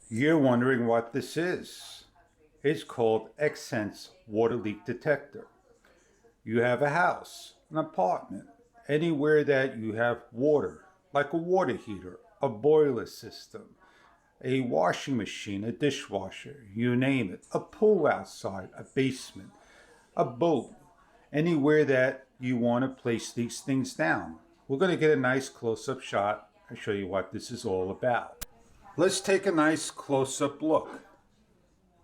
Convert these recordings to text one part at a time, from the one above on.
You're wondering what this is. It's called Xsense Water Leak Detector. You have a house, an apartment, anywhere that you have water, like a water heater, a boiler system, a washing machine, a dishwasher, you name it, a pool outside, a basement, a boat, anywhere that you want to place these things down. We're going to get a nice close-up shot and show you what this is all about. Let's take a nice close-up look.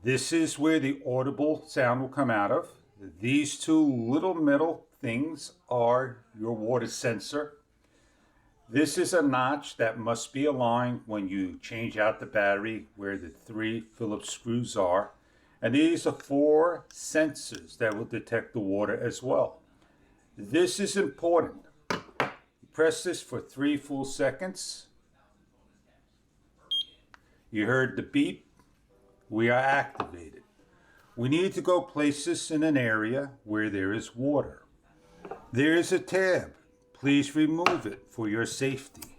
This is where the audible sound will come out of. These two little metal things are your water sensor. This is a notch that must be aligned when you change out the battery where the 3 Phillips screws are. And these are 4 sensors that will detect the water as well. This is important. Press this for 3 full seconds. You heard the beep. We are activated. We need to go place this in an area where there is water. There is a tab. Please remove it for your safety.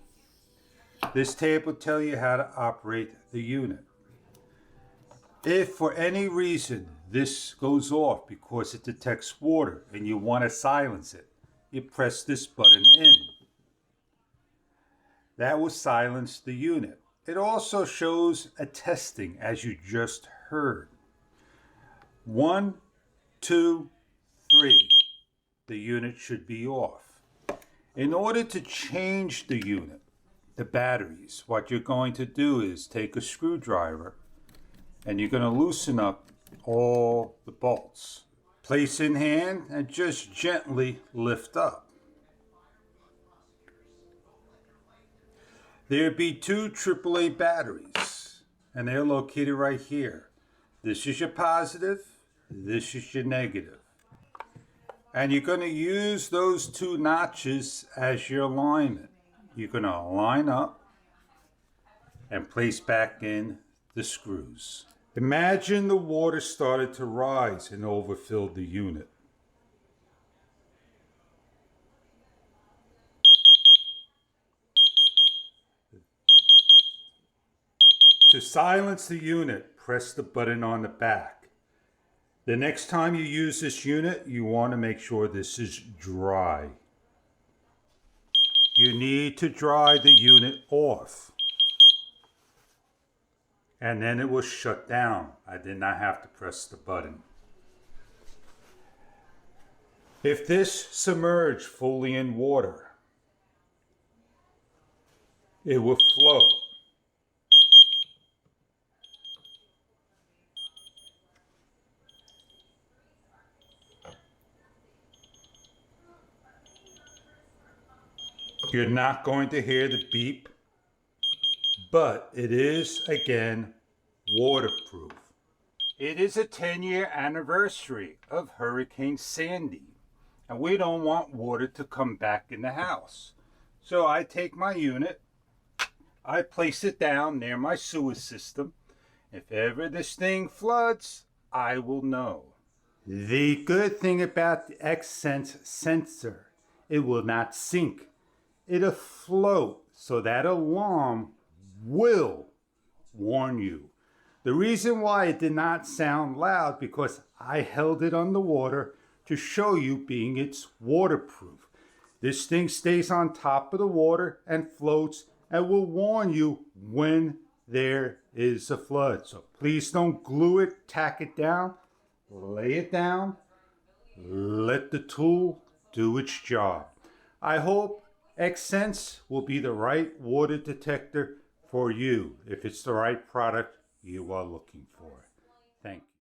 This tab will tell you how to operate the unit. If for any reason this goes off because it detects water and you want to silence it, you press this button in. That will silence the unit. It also shows a testing as you just heard. 1, 2, 3. The unit should be off. In order to change the unit, the batteries, what you're going to do is take a screwdriver and you're going to loosen up all the bolts. Place in hand and just gently lift up. There'd be 2 AAA batteries and they're located right here. This is your positive, this is your negative. And you're going to use those 2 notches as your alignment. You're going to line up and place back in the screws. Imagine the water started to rise and overfilled the unit. To silence the unit, press the button on the back. The next time you use this unit, you want to make sure this is dry. You need to dry the unit off. And then it will shut down. I did not have to press the button. If this submerged fully in water, it will flow. You're not going to hear the beep, but it is, again, waterproof. It is a 10-year anniversary of Hurricane Sandy, and we don't want water to come back in the house. So I take my unit, I place it down near my sewer system. If ever this thing floods, I will know. The good thing about the Xsense sensor, it will not sink. It'll float, so that alarm will warn you. The reason why it did not sound loud because I held it underwater to show you being it's waterproof. This thing stays on top of the water and floats and will warn you when there is a flood. So please don't glue it, tack it down, lay it down, let the tool do its job. I hope Xsense will be the right water detector for you if it's the right product you are looking for. Thank you.